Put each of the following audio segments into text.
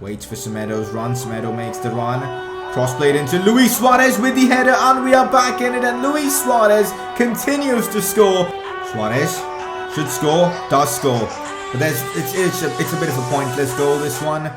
Waits for Semedo's run. Semedo makes the run. Cross played into Luis Suarez with the header, and we are back in it, and Luis Suarez continues to score. Suarez should score, does score, but it's a bit of a pointless goal, this one.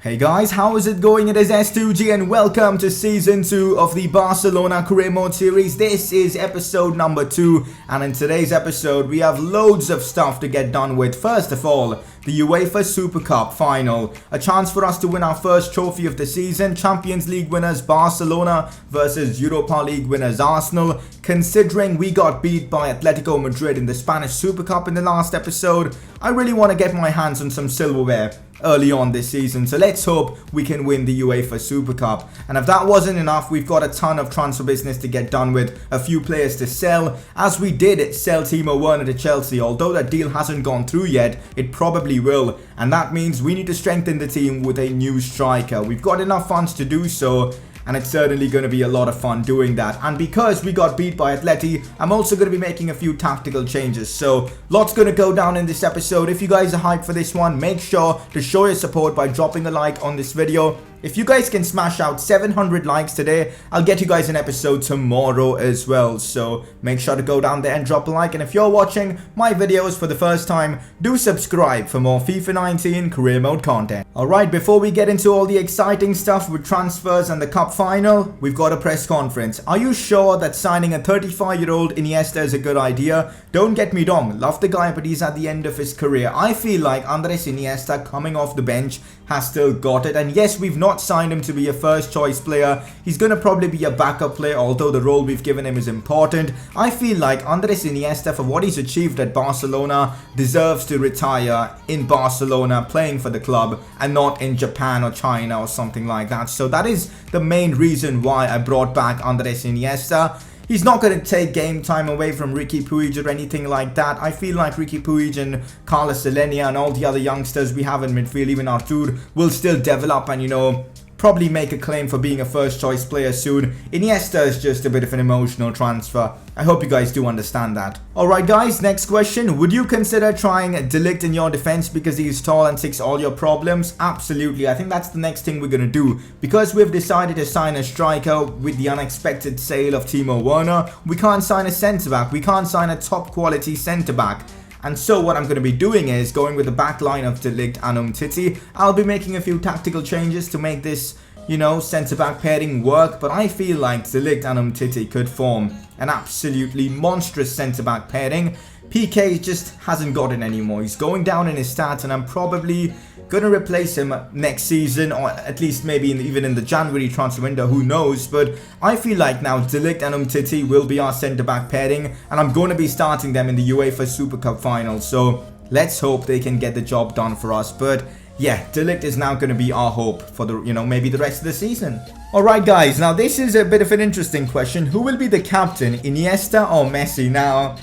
Hey guys, how is it going? It is S2G and welcome to Season 2 of the Barcelona Career Mode series. This is episode number 2, and in today's episode we have loads of stuff to get done with. First of all, the UEFA Super Cup final. A chance for us to win our first trophy of the season. Champions League winners Barcelona versus Europa League winners Arsenal. Considering we got beat by Atletico Madrid in the Spanish Super Cup in the last episode, I really want to get my hands on some silverware early on this season, so let's hope we can win the UEFA Super Cup. And if that wasn't enough, we've got a ton of transfer business to get done with, a few players to sell, as we did sell Timo Werner to Chelsea. Although that deal hasn't gone through yet, it probably will, and that means we need to strengthen the team with a new striker. We've got enough funds to do so, and it's certainly going to be a lot of fun doing that. And because we got beat by Atleti, I'm also going to be making a few tactical changes. So lots going to go down in this episode. If you guys are hyped for this one, make sure to show your support by dropping a like on this video. If you guys can smash out 700 likes today, I'll get you guys an episode tomorrow as well. So make sure to go down there and drop a like. And if you're watching my videos for the first time, do subscribe for more FIFA 19 career mode content. Alright, before we get into all the exciting stuff with transfers and the cup final, we've got a press conference. Are you sure that signing a 35-year-old Iniesta is a good idea? Don't get me wrong, love the guy, but he's at the end of his career. I feel like Andres Iniesta coming off the bench has still got it, and yes, we've not signed him to be a first choice player. He's gonna probably be a backup player, although the role we've given him is important. I feel like Andres Iniesta, for what he's achieved at Barcelona, deserves to retire in Barcelona playing for the club and not in Japan or China or something like that. So that is the main reason why I brought back Andres Iniesta. He's not going to take game time away from Riqui Puig or anything like that. I feel like Riqui Puig and Carlos Selenia and all the other youngsters we have in midfield, even Artur, will still develop and, you know, probably make a claim for being a first choice player soon. Iniesta is just a bit of an emotional transfer. I hope you guys do understand that. Alright guys, next question. Would you consider trying De Ligt in your defense because he's tall and ticks all your problems? Absolutely. I think that's the next thing we're going to do. Because we've decided to sign a striker with the unexpected sale of Timo Werner, we can't sign a centre back. We can't sign a top quality centre back. And so what I'm going to be doing is going with the back line of De Ligt and Umtiti. I'll be making a few tactical changes to make this, you know, centre-back pairing work. But I feel like De Ligt and Umtiti could form an absolutely monstrous centre-back pairing. PK just hasn't got it anymore. He's going down in his stats, and I'm probably going to replace him next season, or at least maybe even in the January transfer window, who knows. But I feel like now De Ligt and Umtiti will be our centre-back pairing, and I'm going to be starting them in the UEFA Super Cup final. So let's hope they can get the job done for us. But yeah, De Ligt is now going to be our hope for the, you know, maybe the rest of the season. Alright guys, now this is a bit of an interesting question. Who will be the captain, Iniesta or Messi? Now,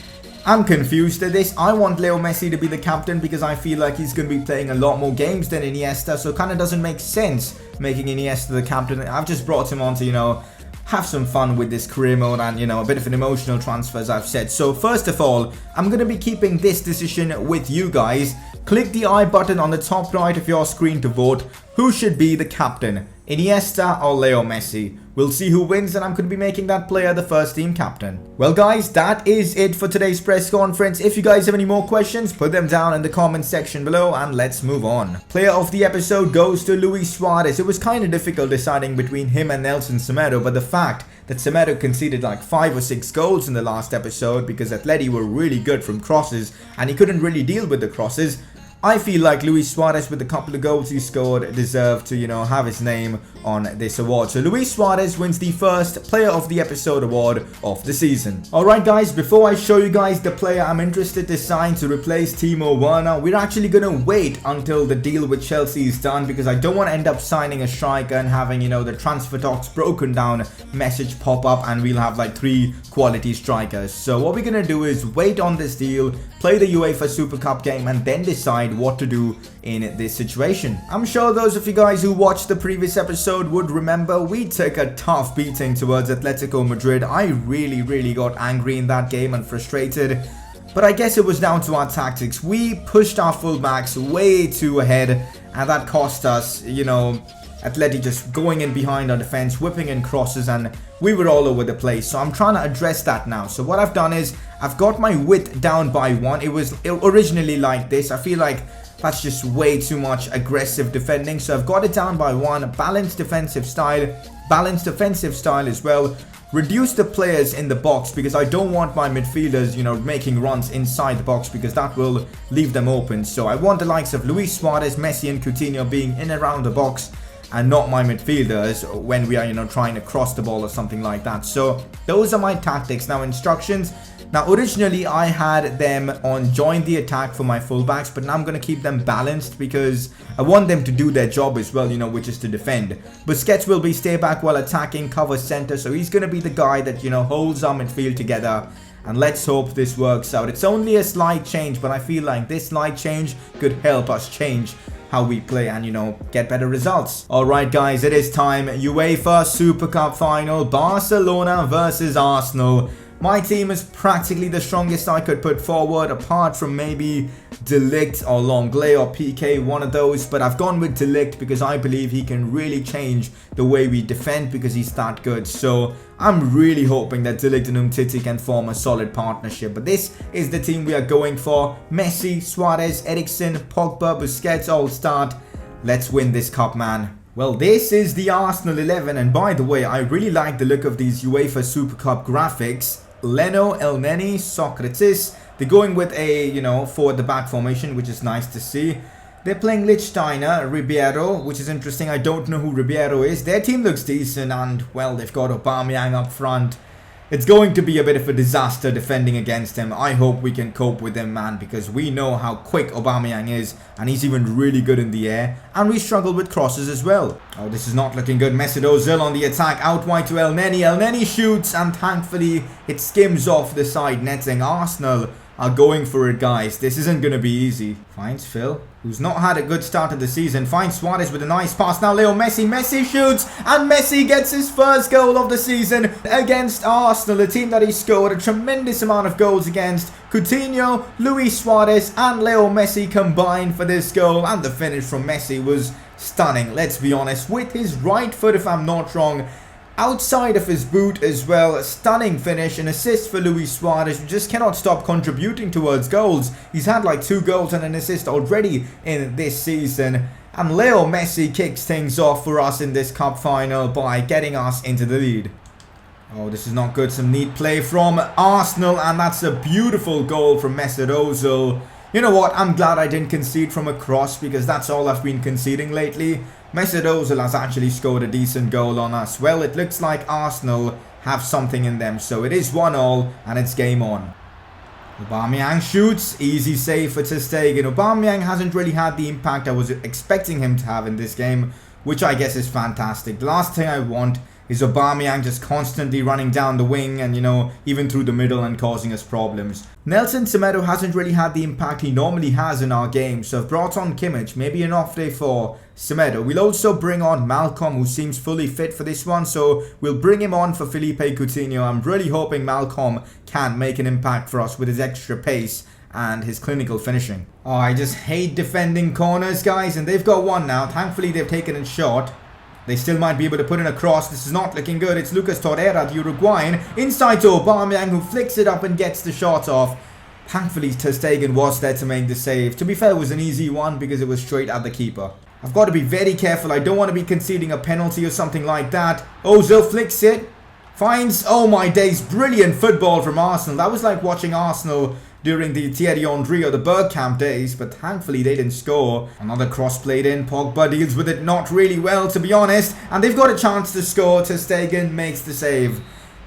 I'm confused at this. I want Leo Messi to be the captain because I feel like he's going to be playing a lot more games than Iniesta. So it kind of doesn't make sense making Iniesta the captain. I've just brought him on to, you know, have some fun with this career mode and, you know, a bit of an emotional transfer, as I've said. So first of all, I'm going to be keeping this decision with you guys. Click the I button on the top right of your screen to vote. Who should be the captain, Iniesta or Leo Messi? We'll see who wins, and I'm going to be making that player the first team captain. Well guys, that is it for today's press conference. If you guys have any more questions, put them down in the comment section below, and let's move on. Player of the episode goes to Luis Suarez. It was kind of difficult deciding between him and Nelson Semedo, but the fact that Semedo conceded like 5 or 6 goals in the last episode because Atleti were really good from crosses and he couldn't really deal with the crosses, I feel like Luis Suarez, with a couple of goals he scored, deserved to, you know, have his name on this award. So Luis Suarez wins the first Player of the Episode award of the season. Alright guys, before I show you guys the player I'm interested to sign to replace Timo Werner, we're actually going to wait until the deal with Chelsea is done, because I don't want to end up signing a striker and having, you know, the transfer talks broken down message pop up and we'll have like 3 quality strikers. So what we're going to do is wait on this deal, play the UEFA Super Cup game, and then decide what to do in this situation. I'm sure those of you guys who watched the previous episode episode would remember, we took a tough beating towards Atletico Madrid. I really got angry in that game and frustrated. But I guess it was down to our tactics. We pushed our fullbacks way too ahead, and that cost us, you know, Atleti just going in behind our defense, whipping in crosses, and we were all over the place. So I'm trying to address that now. So what I've done is I've got my width down by 1. It was originally like this. I feel like that's just way too much aggressive defending. So I've got it down by 1. Balanced defensive style as well. Reduce the players in the box because I don't want my midfielders, you know, making runs inside the box because that will leave them open. So I want the likes of Luis Suarez, Messi and Coutinho being in and around the box, and not my midfielders when we are, you know, trying to cross the ball or something like that. So those are my tactics. Now instructions. Now originally I had them on join the attack for my fullbacks, but now I'm going to keep them balanced because I want them to do their job as well, you know, which is to defend. Busquets will be stay back while attacking, cover center, so he's going to be the guy that, you know, holds our midfield together. And let's hope this works out. It's only a slight change, but I feel like this slight change could help us change how we play and, you know, get better results. Alright guys, it is time. UEFA Super Cup final, Barcelona versus Arsenal. My team is practically the strongest I could put forward, apart from maybe De Ligt or Longley or PK, one of those. But I've gone with De Ligt because I believe he can really change the way we defend because he's that good. So I'm really hoping that De Ligt and Umtiti can form a solid partnership. But this is the team we are going for. Messi, Suarez, Eriksen, Pogba, Busquets all start. Let's win this cup, man. Well, this is the Arsenal 11, and by the way, I really like the look of these UEFA Super Cup graphics. Leno, Elneny, Socrates. They're going with a, you know, forward the back formation, which is nice to see. They're playing Lichtsteiner, Ribeiro, which is interesting. I don't know who Ribeiro is. Their team looks decent, and, well, they've got Aubameyang up front. It's going to be a bit of a disaster defending against him. I hope we can cope with him, man, because we know how quick Aubameyang is, and he's even really good in the air. And we struggle with crosses as well. Oh, this is not looking good. Mesut Ozil on the attack, out wide to Elneny. Elneny shoots, and thankfully it skims off the side netting. Arsenal are going for it, guys. This isn't going to be easy. Finds Phil, who's not had a good start of the season. Finds Suarez with a nice pass. Now Leo Messi. Messi shoots, and Messi gets his first goal of the season against Arsenal, a team that he scored a tremendous amount of goals against. Coutinho, Luis Suarez and Leo Messi combined for this goal, and the finish from Messi was stunning, let's be honest, with his right foot if I'm not wrong. Outside of his boot as well, a stunning finish, an assist for Luis Suarez, who just cannot stop contributing towards goals. He's had like 2 goals and an assist already in this season. And Leo Messi kicks things off for us in this cup final by getting us into the lead. Oh, this is not good. Some neat play from Arsenal, and that's a beautiful goal from Mesut Ozil. You know what? I'm glad I didn't concede from a cross because that's all I've been conceding lately. Mesut Ozil has actually scored a decent goal on us. Well, it looks like Arsenal have something in them. So it is 1-1 and it's game on. Aubameyang shoots. Easy save for Ter Stegen. Aubameyang hasn't really had the impact I was expecting him to have in this game, which I guess is fantastic. The last thing I want is Aubameyang just constantly running down the wing and, you know, even through the middle and causing us problems. Nelson Semedo hasn't really had the impact he normally has in our game, so I've brought on Kimmich, maybe an off day for Semedo. We'll also bring on Malcolm, who seems fully fit for this one, so we'll bring him on for Felipe Coutinho. I'm really hoping Malcolm can make an impact for us with his extra pace and his clinical finishing. Oh, I just hate defending corners, guys, and they've got one now. Thankfully, they've taken it short. They still might be able to put in a cross. This is not looking good. It's Lucas Torreira, the Uruguayan. Inside to Aubameyang, who flicks it up and gets the shot off. Thankfully, Ter Stegen was there to make the save. To be fair, it was an easy one because it was straight at the keeper. I've got to be very careful. I don't want to be conceding a penalty or something like that. Ozil flicks it. Finds, oh my days, brilliant football from Arsenal. That was like watching Arsenal during the Thierry Henry or the Bergkamp days, but thankfully they didn't score. Another cross played in. Pogba deals with it not really well, to be honest, and they've got a chance to score. Ter Stegen makes the save.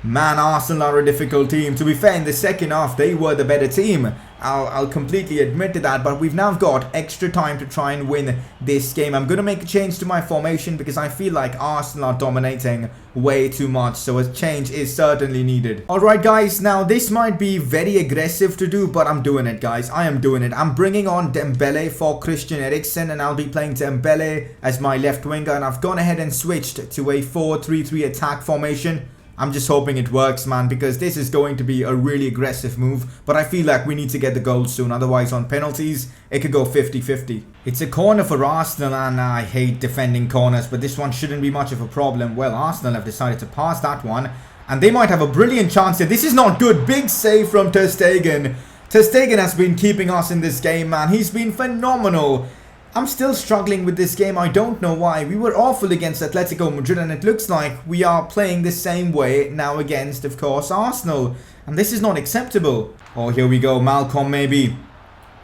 Man, Arsenal are a difficult team. To be fair, in the second half, they were the better team. I'll completely admit to that, but we've now got extra time to try and win this game. I'm going to make a change to my formation because I feel like Arsenal are dominating way too much, so a change is certainly needed. Alright guys, now this might be very aggressive to do, but I'm doing it guys. I am doing it. I'm bringing on Dembele for Christian Eriksen, and I'll be playing Dembele as my left winger, and I've gone ahead and switched to a 4-3-3 attack formation. I'm just hoping it works, man, because this is going to be a really aggressive move. But I feel like we need to get the goal soon. Otherwise, on penalties, it could go 50-50. It's a corner for Arsenal, and I hate defending corners. But this one shouldn't be much of a problem. Well, Arsenal have decided to pass that one. And they might have a brilliant chance here. This is not good. Big save from Ter Stegen. Ter Stegen has been keeping us in this game, man. He's been phenomenal. I'm still struggling with this game. I don't know why. We were awful against Atletico Madrid, and it looks like we are playing the same way now against, of course, Arsenal. And this is not acceptable. Oh, here we go. Malcolm maybe.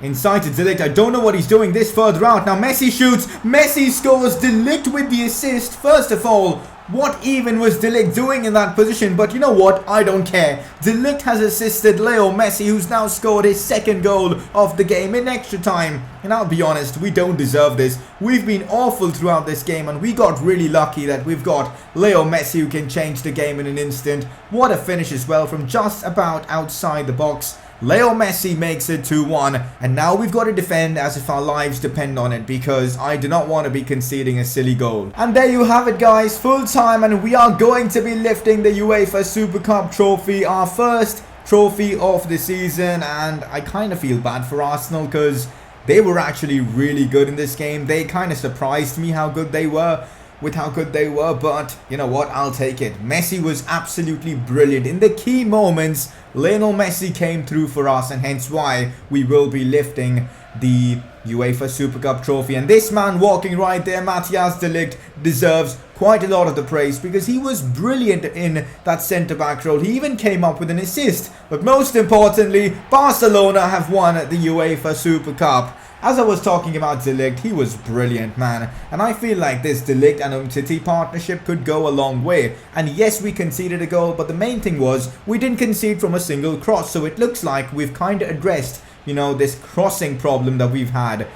Inside to De Ligt. I don't know what he's doing this further out. Now Messi shoots. Messi scores. De Ligt with the assist. First of all, what even was De Ligt doing in that position? But you know what? I don't care. De Ligt has assisted Leo Messi, who's now scored his second goal of the game in extra time. And I'll be honest, we don't deserve this. We've been awful throughout this game, and we got really lucky that we've got Leo Messi who can change the game in an instant. What a finish as well from just about outside the box. Leo Messi makes it 2-1, and now we've got to defend as if our lives depend on it, because I do not want to be conceding a silly goal. And there you have it guys, full time, and we are going to be lifting the UEFA Super Cup trophy, our first trophy of the season. And I kind of feel bad for Arsenal because they were actually really good in this game. They kind of surprised me how good they were. But you know what, I'll take it. Messi was absolutely brilliant. In the key moments, Lionel Messi came through for us, and hence why we will be lifting the UEFA Super Cup trophy. And this man walking right there, Matthias de Ligt, deserves quite a lot of the praise because he was brilliant in that centre-back role. He even came up with an assist. But most importantly, Barcelona have won the UEFA Super Cup. As I was talking about De Ligt, he was brilliant, man. And I feel like this De Ligt and Umtiti partnership could go a long way. And yes, we conceded a goal, but the main thing was we didn't concede from a single cross. So it looks like we've kind of addressed, you know, this crossing problem that we've had.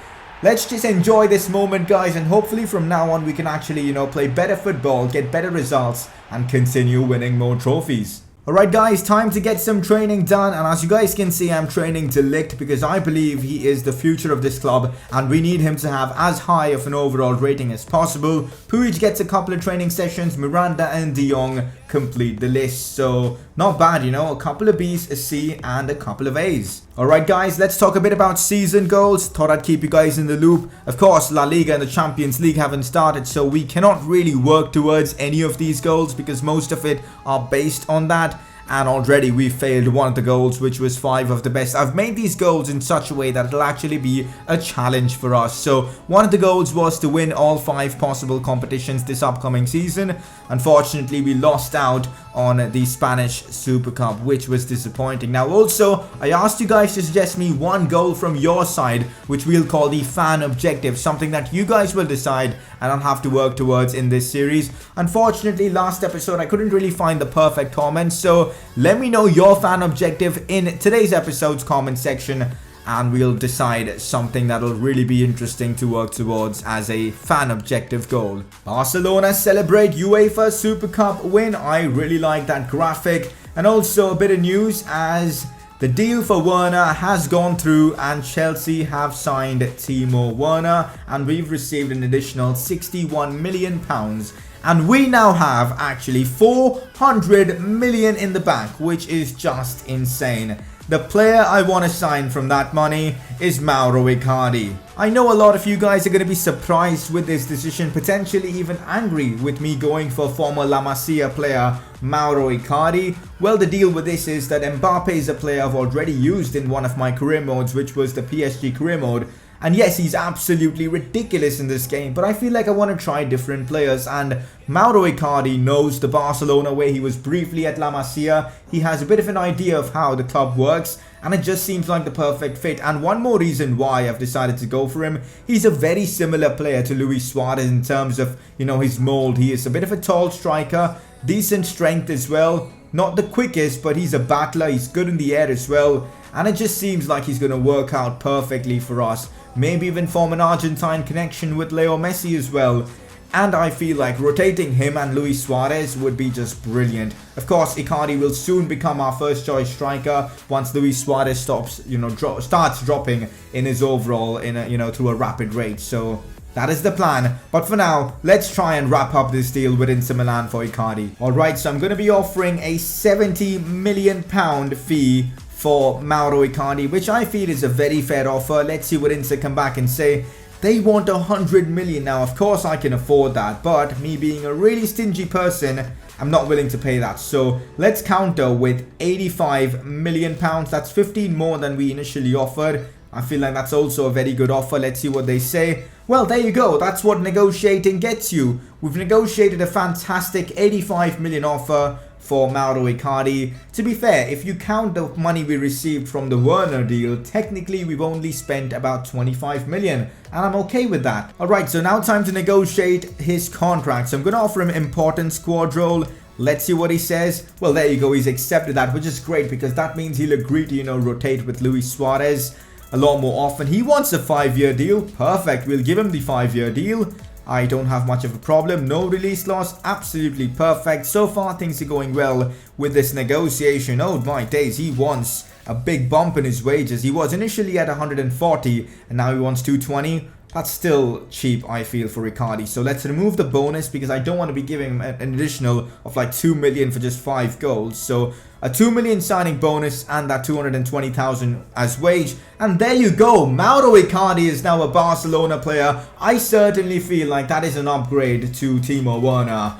Let's just enjoy this moment, guys. And hopefully from now on, we can actually, you know, play better football, get better results, and continue winning more trophies. Alright guys, time to get some training done, and as you guys can see, I'm training De Ligt because I believe he is the future of this club and we need him to have as high of an overall rating as possible. Puig gets a couple of training sessions, Miranda and De Jong complete the list, so not bad, you know, a couple of B's, a C and a couple of A's. Alright guys, let's talk a bit about season goals. Thought I'd keep you guys in the loop. Of course, La Liga and the Champions League haven't started, so we cannot really work towards any of these goals because most of it are based on that. And already we failed one of the goals, which was 5 of the best. I've made these goals in such a way that it'll actually be a challenge for us. So one of the goals was to win all 5 possible competitions this upcoming season. Unfortunately, we lost out on the Spanish Super Cup, which was disappointing. Now also, I asked you guys to suggest me one goal from your side, which we'll call the fan objective, something that you guys will decide and I'll have to work towards in this series. Unfortunately, last episode I couldn't really find the perfect comment, so let me know your fan objective in today's episode's comment section and we'll decide something that'll really be interesting to work towards as a fan objective goal. Barcelona celebrate UEFA Super Cup win. I really like that graphic. And also a bit of news as the deal for Werner has gone through and Chelsea have signed Timo Werner and we've received an additional £61 million. And we now have actually 400 million in the bank, which is just insane. The player I want to sign from that money is Mauro Icardi. I know a lot of you guys are going to be surprised with this decision, potentially even angry with me going for former La Masia player Mauro Icardi. Well, the deal with this is that Mbappe is a player I've already used in one of my career modes, which was the PSG career mode. And yes, he's absolutely ridiculous in this game, but I feel like I want to try different players, and Mauro Icardi knows the Barcelona way. He was briefly at La Masia. He has a bit of an idea of how the club works, and it just seems like the perfect fit. And one more reason why I've decided to go for him, he's a very similar player to Luis Suarez in terms of, you know, his mold. He is a bit of a tall striker, decent strength as well, Not the quickest, but he's a battler. He's good in the air as well. And it just seems like he's going to work out perfectly for us. Maybe even form an Argentine connection with Leo Messi as well. And I feel like rotating him and Luis Suarez would be just brilliant. Of course, Icardi will soon become our first choice striker once Luis Suarez stops, starts dropping in his overall through a rapid rate. So that is the plan. But for now, let's try and wrap up this deal with Inter Milan for Icardi. Alright, so I'm going to be offering a £70 million fee for Mauro Icardi, which I feel is a very fair offer. Let's see what Inter come back and say. They want 100 million now. Of course I can afford that, but me being a really stingy person, I'm not willing to pay that. So let's counter with 85 million pounds. That's 15 more than we initially offered. I feel like that's also a very good offer. Let's see what they say. Well, there you go. That's what negotiating gets you. We've negotiated a fantastic 85 million offer for Mauro Icardi. To be fair, if you count the money we received from the Werner deal, technically we've only spent about 25 million, and I'm okay with that. Alright, so now time to negotiate his contract. So I'm going to offer him important squad role. Let's see what he says. Well, there you go. He's accepted that, which is great because that means he'll agree to, rotate with Luis Suarez a lot more often. He wants a 5-year deal. Perfect. We'll give him the 5-year deal. I don't have much of a problem. No release clause. Absolutely perfect. So far, things are going well with this negotiation. Oh my days. He wants a big bump in his wages. He was initially at 140 and now he wants 220. That's still cheap, I feel, for Icardi. So let's remove the bonus because I don't want to be giving him an additional of like 2 million for just 5 goals. So a 2 million signing bonus and that 220,000 as wage. And there you go. Mauro Icardi is now a Barcelona player. I certainly feel like that is an upgrade to Timo Werner.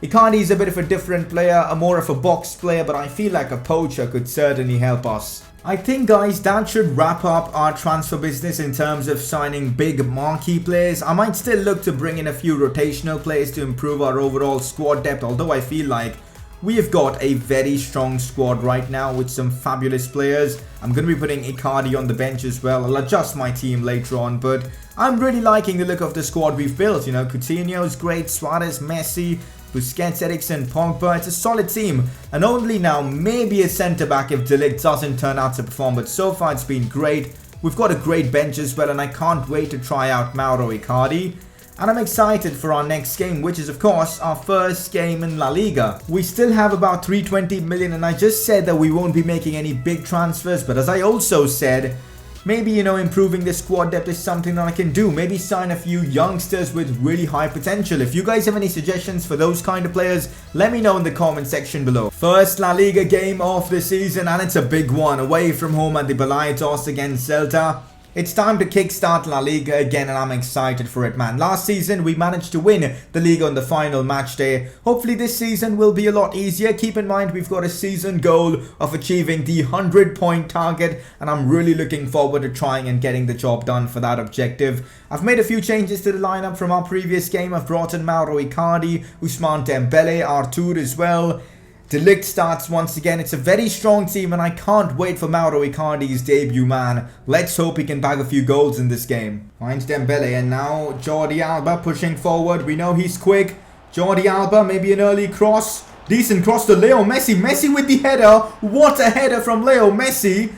Icardi is a bit of a different player, more of a box player, but I feel like a poacher could certainly help us. I think, guys, that should wrap up our transfer business in terms of signing big marquee players. I might still look to bring in a few rotational players to improve our overall squad depth, although I feel like we have got a very strong squad right now with some fabulous players. I'm going to be putting Icardi on the bench as well. I'll adjust my team later on, but I'm really liking the look of the squad we've built. Coutinho is great, Suarez, Messi, Busquets, Eriksen, Pogba. It's a solid team. And only now maybe a centre-back if De Ligt doesn't turn out to perform. But so far it's been great. We've got a great bench as well. And I can't wait to try out Mauro Icardi. And I'm excited for our next game, which is of course our first game in La Liga. We still have about 320 million. And I just said that we won't be making any big transfers. But as I also said, maybe, improving the squad depth is something that I can do. Maybe sign a few youngsters with really high potential. If you guys have any suggestions for those kind of players, let me know in the comment section below. First La Liga game of the season, and it's a big one. Away from home at the Balaidos against Celta. It's time to kickstart La Liga again, and I'm excited for it, man. Last season, we managed to win the Liga on the final match day. Hopefully this season will be a lot easier. Keep in mind, we've got a season goal of achieving the 100-point target, and I'm really looking forward to trying and getting the job done for that objective. I've made a few changes to the lineup from our previous game. I've brought in Mauro Icardi, Ousmane Dembele, Artur as well. De Ligt starts once again. It's a very strong team and I can't wait for Mauro Icardi's debut, man. Let's hope he can bag a few goals in this game. Finds Dembele and now Jordi Alba pushing forward. We know he's quick. Jordi Alba, maybe an early cross. Decent cross to Leo Messi. Messi with the header. What a header from Leo Messi.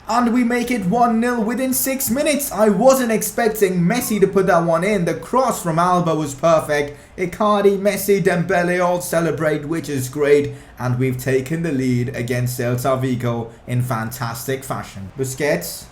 And we make it 1-0 within 6 minutes. I wasn't expecting Messi to put that one in. The cross from Alba was perfect. Icardi, Messi, Dembele all celebrate, which is great. And we've taken the lead against Celta Vigo in fantastic fashion. Busquets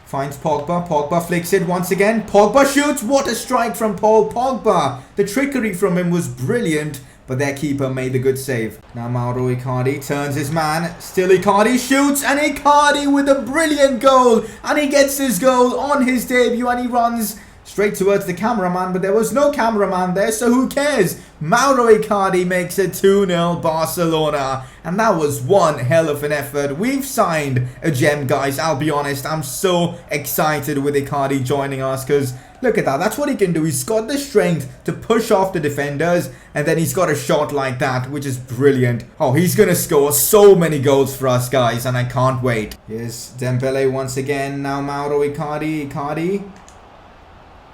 finds Pogba. Pogba flicks it once again. Pogba shoots. What a strike from Paul Pogba. The trickery from him was brilliant. But their keeper made the good save. Now Mauro Icardi turns his man. Still Icardi shoots. And Icardi with a brilliant goal. And he gets his goal on his debut. And he runs straight towards the cameraman. But there was no cameraman there. So who cares? Mauro Icardi makes it 2-0 Barcelona. And that was one hell of an effort. We've signed a gem, guys. I'll be honest. I'm so excited with Icardi joining us. Because look at that. That's what he can do. He's got the strength to push off the defenders. And then he's got a shot like that, which is brilliant. Oh, he's going to score so many goals for us, guys. And I can't wait. Here's Dembele once again. Now Mauro Icardi. Icardi.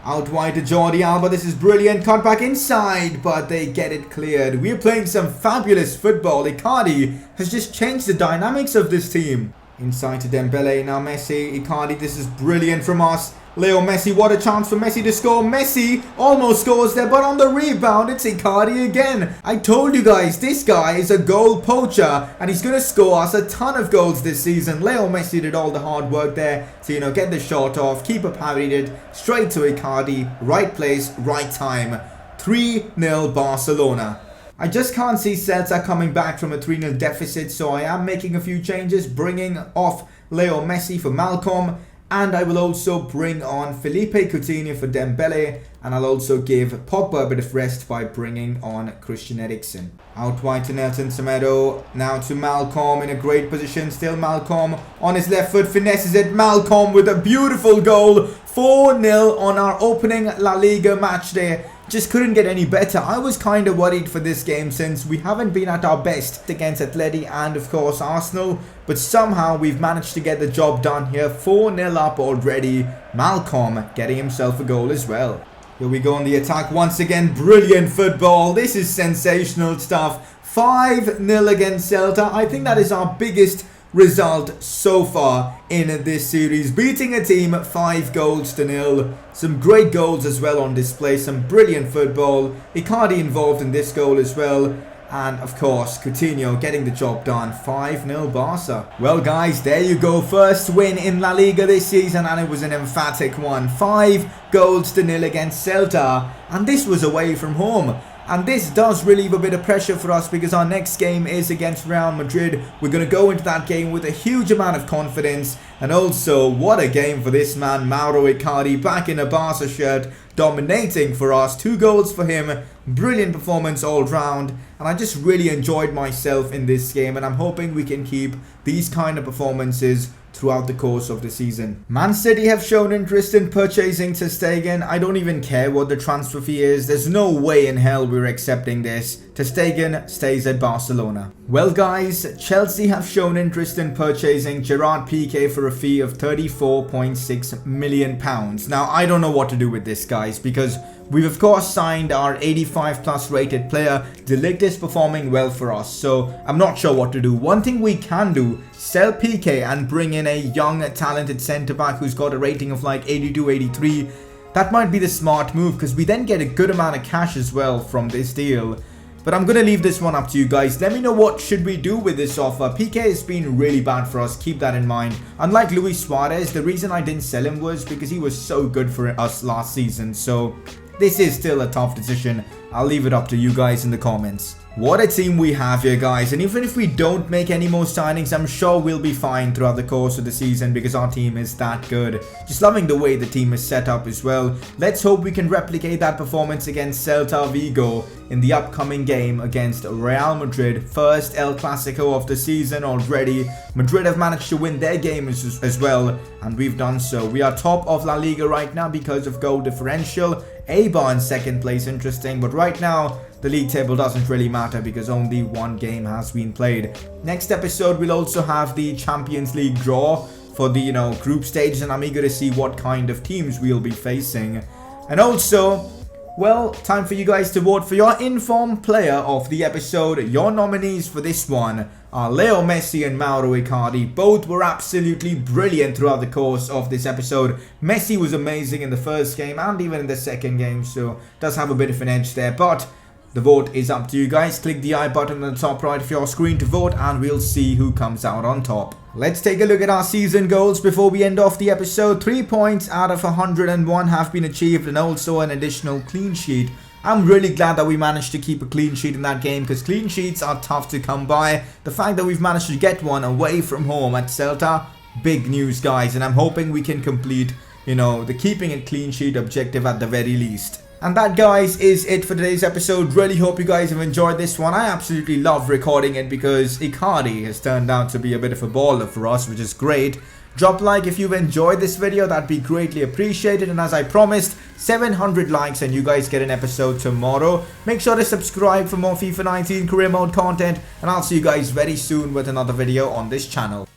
Out wide to Jordi Alba. This is brilliant. Cut back inside, but they get it cleared. We're playing some fabulous football. Icardi has just changed the dynamics of this team. Inside to Dembele. Now Messi. Icardi. This is brilliant from us. Leo Messi. What a chance for Messi to score. Messi almost scores there, but on the rebound, it's Icardi again. I told you guys, this guy is a goal poacher, and he's going to score us a ton of goals this season. Leo Messi did all the hard work there to, get the shot off. Keeper parried it straight to Icardi. Right place, right time. 3-0 Barcelona. I just can't see Celta coming back from a 3-0 deficit, so I am making a few changes, bringing off Leo Messi for Malcolm. And I will also bring on Felipe Coutinho for Dembele. And I'll also give Pogba a bit of rest by bringing on Christian Eriksen. Out wide to Nelson Semedo. Now to Malcolm in a great position. Still Malcolm on his left foot. Finesses it. Malcolm with a beautiful goal. 4-0 on our opening La Liga match day. Just couldn't get any better. I was kind of worried for this game since we haven't been at our best against Atleti and of course Arsenal. But somehow we've managed to get the job done here. 4-0 up already. Malcolm getting himself a goal as well. Here we go on the attack once again. Brilliant football. This is sensational stuff. 5-0 against Celta. I think that is our biggest result so far in this series, beating a team 5-0. Some great goals as well on display, some brilliant football. Icardi involved in this goal as well, and of course Coutinho getting the job done. 5-0 Barca. Well guys, there you go, first win in La Liga this season, and it was an emphatic one. 5-0 against Celta, and this was away from home. And this does relieve a bit of pressure for us because our next game is against Real Madrid. We're going to go into that game with a huge amount of confidence. And also, what a game for this man, Mauro Icardi, back in a Barca shirt, dominating for us. 2 goals for him. Brilliant performance all round. And I just really enjoyed myself in this game. And I'm hoping we can keep these kind of performances throughout the course of the season. Man City have shown interest in purchasing Ter Stegen. I don't even care what the transfer fee is. There's no way in hell we're accepting this. Ter Stegen stays at Barcelona. Well guys, Chelsea have shown interest in purchasing Gerard Piqué for a fee of £34.6 million. Now I don't know what to do with this guys, because we've of course signed our 85 plus rated player. De Ligt is performing well for us, so I'm not sure what to do. One thing we can do, sell Piqué and bring in a young talented centre back who's got a rating of like 82, 83. That might be the smart move because we then get a good amount of cash as well from this deal. But I'm going to leave this one up to you guys. Let me know what should we do with this offer. Piqué has been really bad for us. Keep that in mind. Unlike Luis Suarez, the reason I didn't sell him was because he was so good for us last season. So this is still a tough decision. I'll leave it up to you guys in the comments. What a team we have here guys, and even if we don't make any more signings, I'm sure we'll be fine throughout the course of the season because our team is that good. Just loving the way the team is set up as well. Let's hope we can replicate that performance against Celta Vigo in the upcoming game against Real Madrid. First El Clasico of the season already. Madrid have managed to win their game as well, and we've done so. We are top of La Liga right now because of goal differential. Eibar in second place, interesting, but right now the league table doesn't really matter because only one game has been played. Next episode we'll also have the Champions League draw for the group stages, and I'm eager to see what kind of teams we'll be facing. And also, well, time for you guys to vote for your informed player of the episode. Your nominees for this one are Leo Messi and Mauro Icardi. Both were absolutely brilliant throughout the course of this episode. Messi was amazing in the first game and even in the second game, so does have a bit of an edge there. But the vote is up to you guys. Click the I button on the top right of your screen to vote, and we'll see who comes out on top. Let's take a look at our season goals before we end off the episode. 3 points out of 101 have been achieved, and also an additional clean sheet. I'm really glad that we managed to keep a clean sheet in that game because clean sheets are tough to come by. The fact that we've managed to get one away from home at Celta, big news guys, and I'm hoping we can complete, the keeping a clean sheet objective at the very least. And that guys is it for today's episode. Really hope you guys have enjoyed this one. I absolutely love recording it because Icardi has turned out to be a bit of a baller for us, which is great. Drop a like if you've enjoyed this video, that'd be greatly appreciated. And as I promised, 700 likes and you guys get an episode tomorrow. Make sure to subscribe for more FIFA 19 career mode content, and I'll see you guys very soon with another video on this channel.